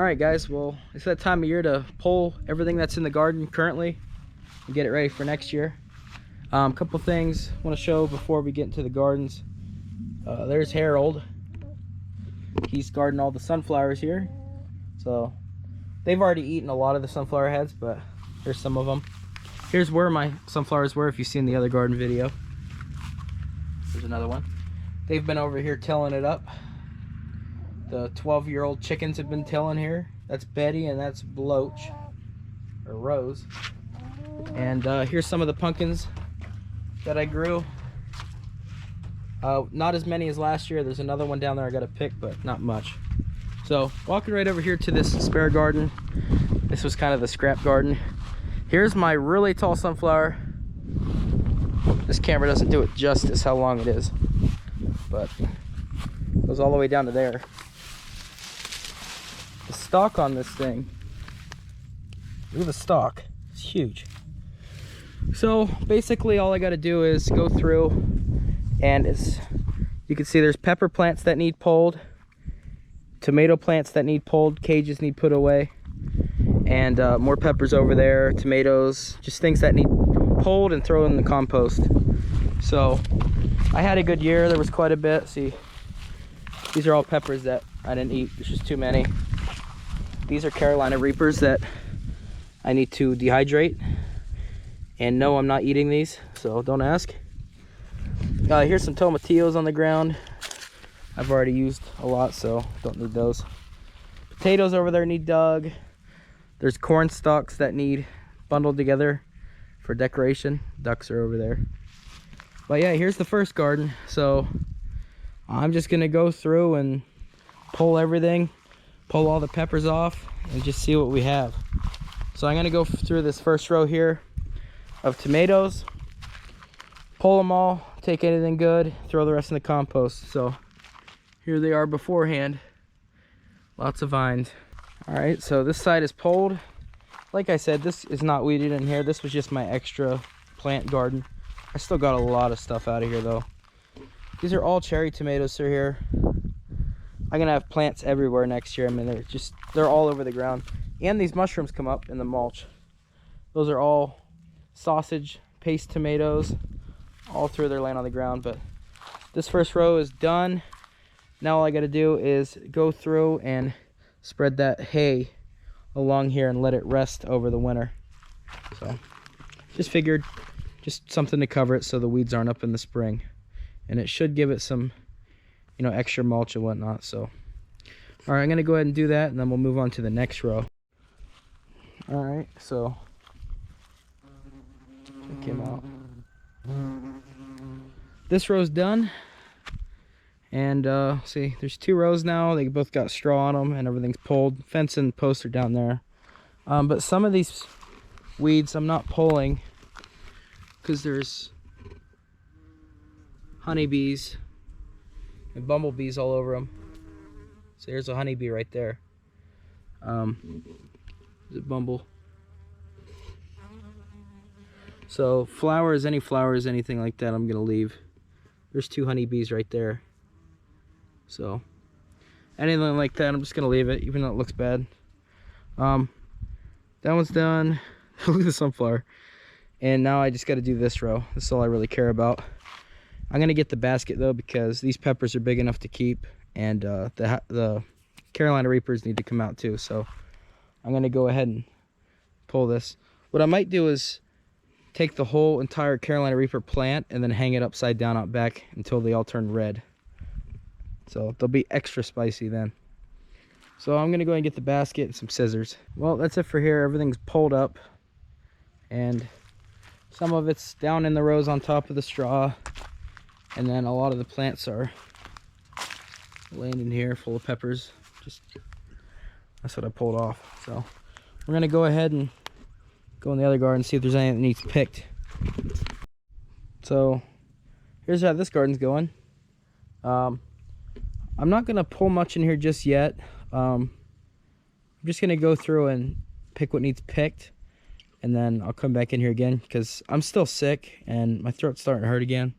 Alright guys, well, it's that time of year to pull everything that's in the garden currently and get it ready for next year. Couple things I want to show before we get into the gardens. There's Harold. He's guarding all the sunflowers here. So they've already eaten a lot of the sunflower heads, but here's some of them. Here's where my sunflowers were if you've seen the other garden video. There's another one. They've been over here tilling it up. The 12-year-old chickens have been tilling here. That's Betty and that's Bloach, or Rose. And here's some of the pumpkins that I grew. Not as many as last year. There's another one down there I gotta pick, but not much. So walking right over here to this spare garden. This was kind of the scrap garden. Here's my really tall sunflower. This camera doesn't do it justice how long it is, but it goes all the way down to there. The stalk on this thing, look at the stalk, it's huge. So basically all I got to do is go through, and you can see there's pepper plants that need pulled, tomato plants that need pulled, cages need put away, and more peppers over there, tomatoes, just things that need pulled and thrown in the compost. So I had a good year. There was quite a bit. See, these are all peppers that I didn't eat. There's just too many. These are Carolina Reapers that I need to dehydrate. And no, I'm not eating these, so don't ask. Here's some tomatillos on the ground. I've already used a lot, so don't need those. Potatoes over there need dug. There's corn stalks that need bundled together for decoration. Ducks are over there. But yeah, here's the first garden. So I'm just gonna go through and pull everything, pull all the peppers off, and just see what we have. So I'm gonna go through this first row here of tomatoes, pull them all, take anything good, throw the rest in the compost. So here they are beforehand. Lots of vines. All right, so this side is pulled. Like I said, this is not weeded in here. This was just my extra plant garden. I still got a lot of stuff out of here though. These are all cherry tomatoes through here. I'm gonna have plants everywhere next year. I mean, they're all over the ground. And these mushrooms come up in the mulch. Those are all sausage paste tomatoes, all through their laying on the ground. But this first row is done. Now all I gotta do is go through and spread that hay along here and let it rest over the winter. So just figured, just something to cover it so the weeds aren't up in the spring, and it should give it some, you know, extra mulch and whatnot. So all right, I'm gonna go ahead and do that, and then we'll move on to the next row. All right, so it came out. This row's done, and see, there's 2 rows now. They both got straw on them and everything's pulled. Fence and posts are down there. But some of these weeds I'm not pulling because there's honeybees and bumblebees all over them. So there's a honeybee right there. Is it bumble? So flowers, any flowers, anything like that, I'm gonna leave. There's 2 honeybees right there. So anything like that, I'm just gonna leave it, even though it looks bad. That one's done. Look at the sunflower. And now I just got to do this row. This is all I really care about. I'm gonna get the basket though, because these peppers are big enough to keep, and the Carolina Reapers need to come out too. So I'm gonna go ahead and pull this. What I might do is take the whole entire Carolina Reaper plant and then hang it upside down out back until they all turn red. So they'll be extra spicy then. So I'm gonna go ahead and get the basket and some scissors. Well, that's it for here. Everything's pulled up, and some of it's down in the rows on top of the straw, and then a lot of the plants are laying in here full of peppers. Just that's what I pulled off. So we're gonna go ahead and go in the other garden and see if there's anything that needs picked. So here's how this garden's going. I'm not gonna pull much in here just yet. I'm just gonna go through and pick what needs picked, and then I'll come back in here again because I'm still sick and my throat's starting to hurt again.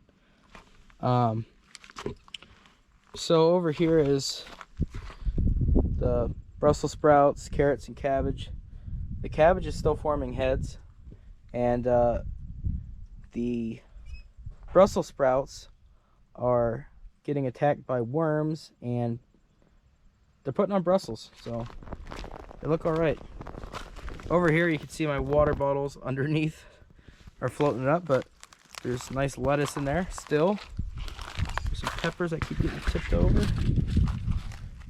So over here is the Brussels sprouts, carrots, and cabbage. The cabbage is still forming heads, and the Brussels sprouts are getting attacked by worms, and they're putting on Brussels, so they look all right. Over here you can see my water bottles underneath are floating up, but there's nice lettuce in there still. There's some peppers that keep getting tipped over.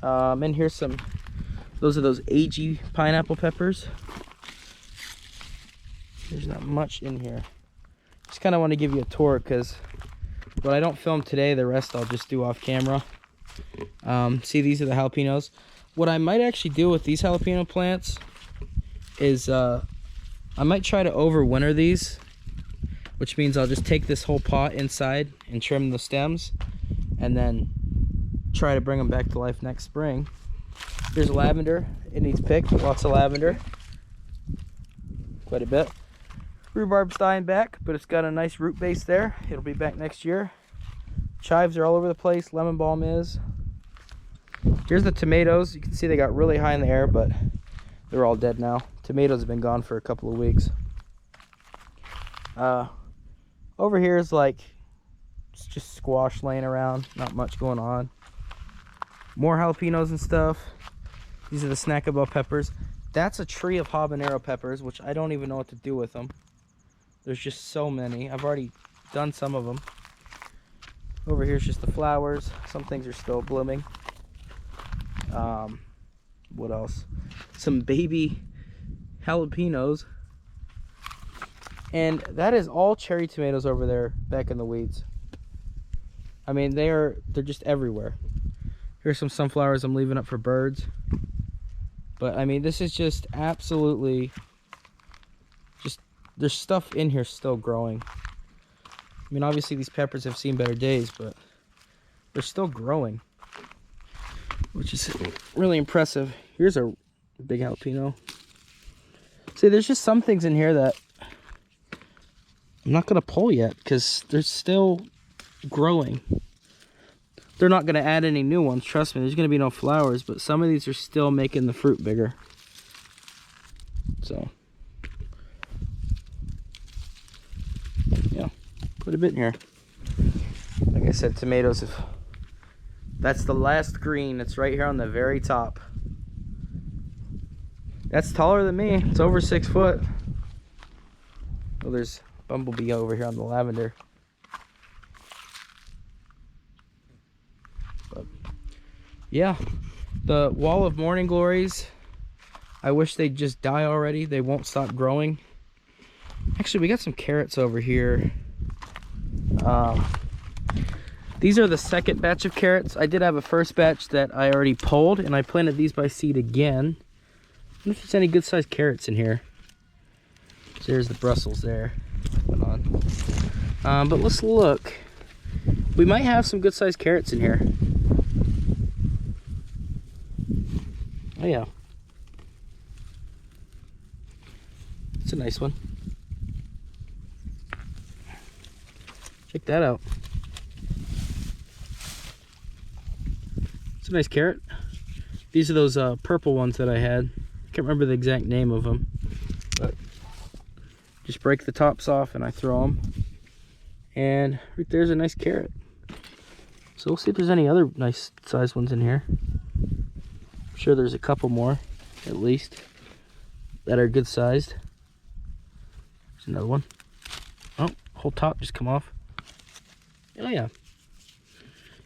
And here's those are those AG pineapple peppers. There's not much in here. Just kind of want to give you a tour because what I don't film today, the rest I'll just do off camera. See, these are the jalapenos. What I might actually do with these jalapeno plants is I might try to overwinter these, which means I'll just take this whole pot inside and trim the stems and then try to bring them back to life next spring. Here's lavender. It needs picked. Lots of lavender. Quite a bit. Rhubarb's dying back, but it's got a nice root base there. It'll be back next year. Chives are all over the place. Lemon balm is. Here's the tomatoes. You can see they got really high in the air, but they're all dead now. Tomatoes have been gone for a couple of weeks. Over here is like, it's just squash laying around. Not much going on. More jalapenos and stuff. These are the snackable peppers. That's a tree of habanero peppers, which I don't even know what to do with them. There's just so many. I've already done some of them. Over here's just the flowers. Some things are still blooming. What else? Some baby jalapenos. And that is all cherry tomatoes over there back in the weeds. I mean, they're just everywhere. Here's some sunflowers I'm leaving up for birds. But I mean, this is just absolutely just, there's stuff in here still growing. I mean, obviously these peppers have seen better days, but they're still growing, which is really impressive. Here's a big jalapeno. See, there's just some things in here that I'm not gonna pull yet because they're still growing. They're not gonna add any new ones, trust me. There's gonna be no flowers, but some of these are still making the fruit bigger. So, yeah, quite a bit in here. Like I said, tomatoes, that's the last green. It's right here on the very top. That's taller than me. It's over 6 foot. Oh, there's bumblebee over here on the lavender. But yeah, the wall of morning glories, I wish they'd just die already. They won't stop growing. Actually, we got some carrots over here. These are the second batch of carrots. I did have a first batch that I already pulled, and I planted these by seed again. I wonder if there's any good sized carrots in here. So there's the Brussels there. But let's look. We might have some good sized carrots in here. Oh yeah. It's a nice one. Check that out. It's a nice carrot. These are those purple ones that I had. Can't remember the exact name of them, but just break the tops off and I throw them. And right there's a nice carrot. So we'll see if there's any other nice sized ones in here. I'm sure there's a couple more, at least, that are good sized. There's another one. Oh, whole top just come off. Oh yeah.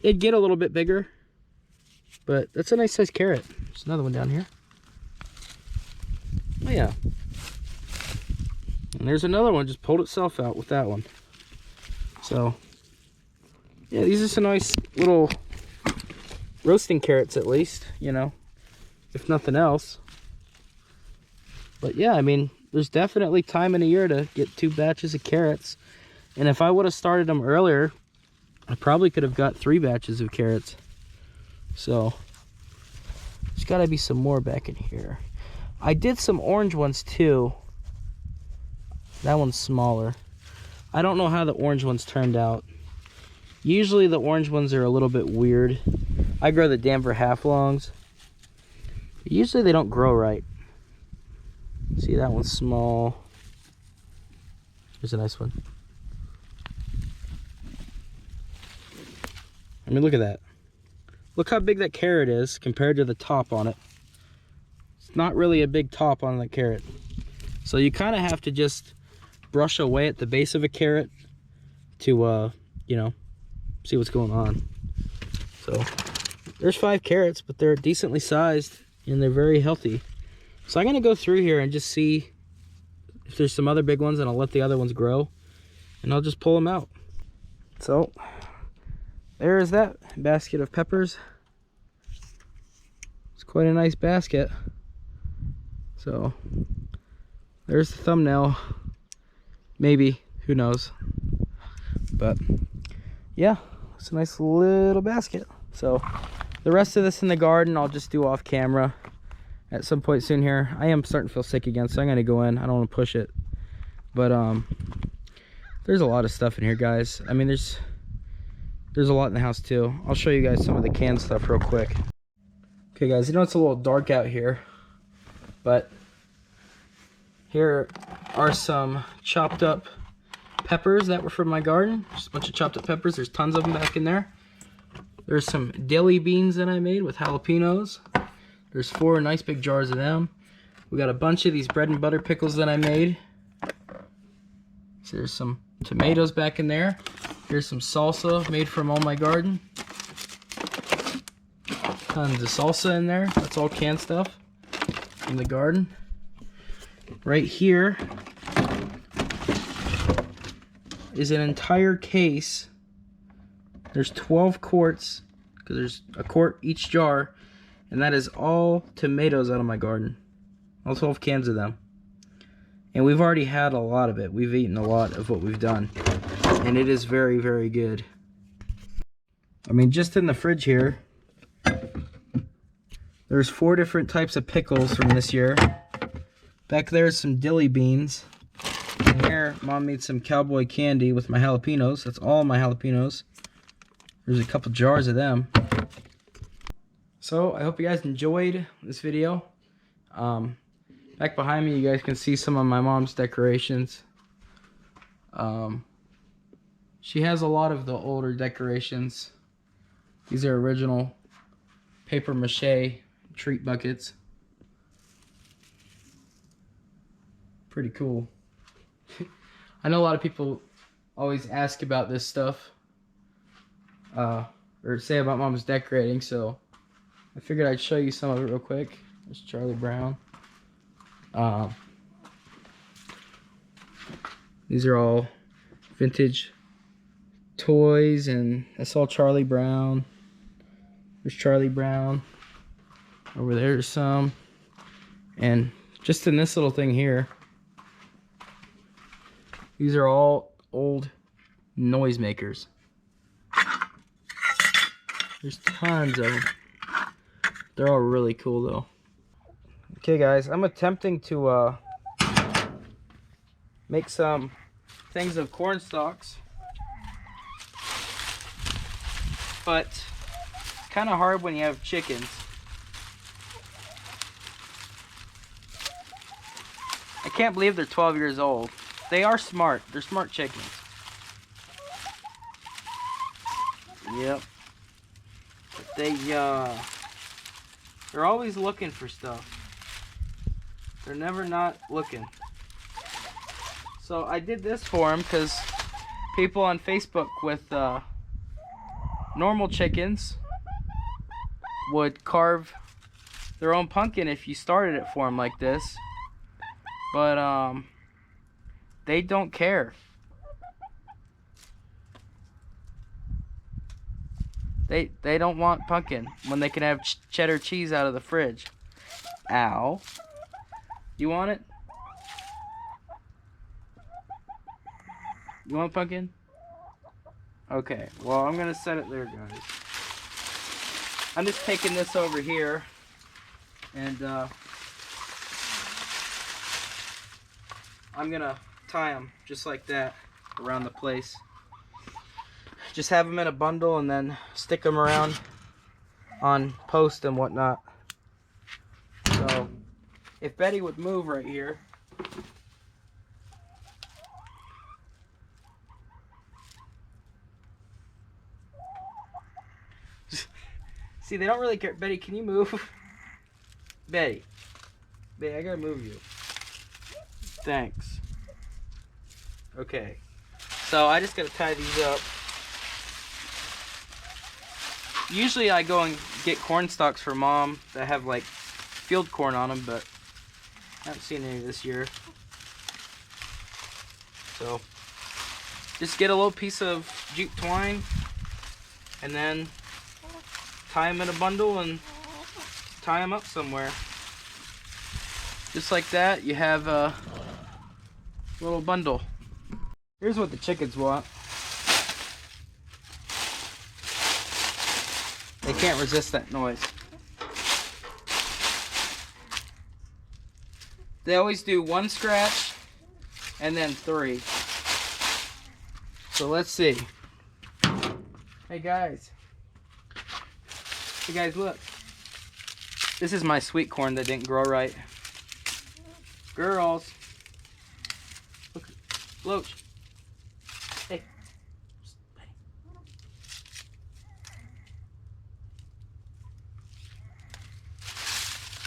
It'd get a little bit bigger, but that's a nice sized carrot. There's another one down here. Oh yeah. And there's another one, just pulled itself out with that one. So, yeah, these are some nice little roasting carrots at least, you know, if nothing else. But yeah, I mean, there's definitely time in a year to get 2 batches of carrots. And if I would have started them earlier, I probably could have got 3 batches of carrots. So, there's got to be some more back in here. I did some orange ones too. That one's smaller. I don't know how the orange ones turned out. Usually the orange ones are a little bit weird. I grow the Danver half longs. Usually they don't grow right. See, that one's small. Here's a nice one. I mean, look at that. Look how big that carrot is compared to the top on it. It's not really a big top on the carrot. So you kind of have to just brush away at the base of a carrot to, you know, see what's going on. So there's 5 carrots, but they're decently sized and they're very healthy. So I'm gonna go through here and just see if there's some other big ones, and I'll let the other ones grow and I'll just pull them out. So there is that basket of peppers. It's quite a nice basket. So there's the thumbnail. Maybe, who knows. But yeah, it's a nice little basket. So the rest of this in the garden I'll just do off camera at some point soon here. I am starting to feel sick again, so I'm gonna go in. I don't want to push it, but there's a lot of stuff in here, guys. I mean, there's a lot in the house too. I'll show you guys some of the canned stuff real quick. Okay guys, I know it's a little dark out here, but here are some chopped up peppers that were from my garden. Just a bunch of chopped up peppers. There's tons of them back in there. There's some dilly beans that I made with jalapenos. There's 4 nice big jars of them. We got a bunch of these bread and butter pickles that I made. So there's some tomatoes back in there. Here's some salsa made from all my garden. Tons of salsa in there. That's all canned stuff in the garden. Right here is an entire case. There's 12 quarts, because there's a quart each jar, and that is all tomatoes out of my garden. All 12 cans of them. And we've already had a lot of it. We've eaten a lot of what we've done. And it is very, very good. I mean, just in the fridge here, there's 4 different types of pickles from this year. Back there's some dilly beans. And here, Mom made some cowboy candy with my jalapenos. That's all my jalapenos. There's a couple jars of them. So, I hope you guys enjoyed this video. Back behind me, you guys can see some of my mom's decorations. She has a lot of the older decorations. These are original paper mache treat buckets. Pretty cool. I know a lot of people always ask about this stuff, or say about Mom's decorating, so I figured I'd show you some of it real quick. There's Charlie Brown. These are all vintage toys, and that's all Charlie Brown. There's Charlie Brown. Over there's some. And just in this little thing here, these are all old noisemakers. There's tons of them. They're all really cool though. Okay guys, I'm attempting to make some things of corn stalks, but it's kind of hard when you have chickens. I can't believe they're 12 years old. They are smart. They're smart chickens. Yep. But they're always looking for stuff. They're never not looking. So I did this for them because people on Facebook with normal chickens would carve their own pumpkin if you started it for them like this. But they don't care. They don't want pumpkin when they can have cheddar cheese out of the fridge. Ow. You want it? You want pumpkin? Okay, well I'm gonna set it there, guys. I'm just taking this over here and I'm gonna tie them just like that around the place. Just have them in a bundle and then stick them around on posts and whatnot. So if Betty would move right here. See, they don't really care. Betty, can you move? Betty. Betty, I gotta move you. Thanks. Okay. So I just gotta tie these up. Usually I go and get corn stalks for Mom that have like field corn on them, but I haven't seen any this year. So just get a little piece of jute twine and then tie them in a bundle and tie them up somewhere. Just like that, you have a little bundle. Here's what the chickens want. They can't resist that noise. They always do 1 scratch and then 3. So let's see. Hey guys. Hey guys, look. This is my sweet corn that didn't grow right. Girls. Look. Loach. Hey.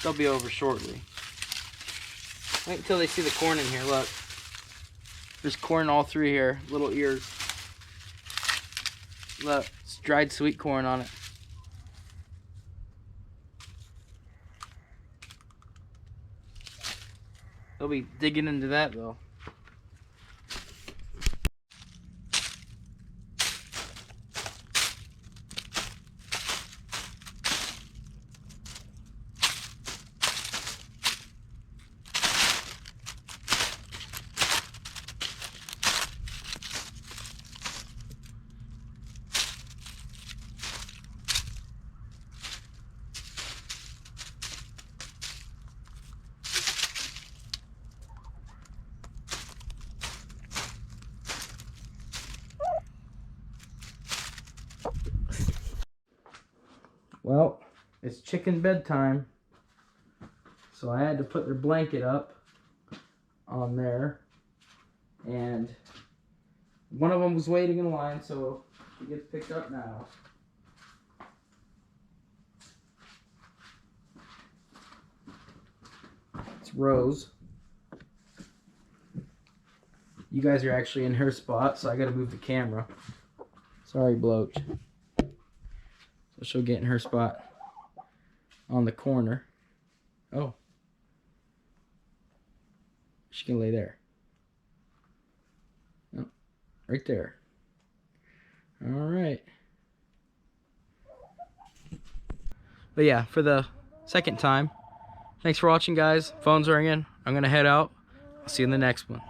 They'll be over shortly. Wait until they see the corn in here. Look. There's corn all through here. Little ears. Look. It's dried sweet corn on it. They'll be digging into that though. Well, it's chicken bedtime, so I had to put their blanket up on there, and one of them was waiting in line, so he gets picked up now. It's Rose. You guys are actually in her spot, so I gotta move the camera. Sorry, Bloach. So she'll get in her spot on the corner. Oh. She can lay there. Oh, right there. All right. But yeah, for the second time, thanks for watching, guys. Phone's ringing. I'm going to head out. I'll see you in the next one.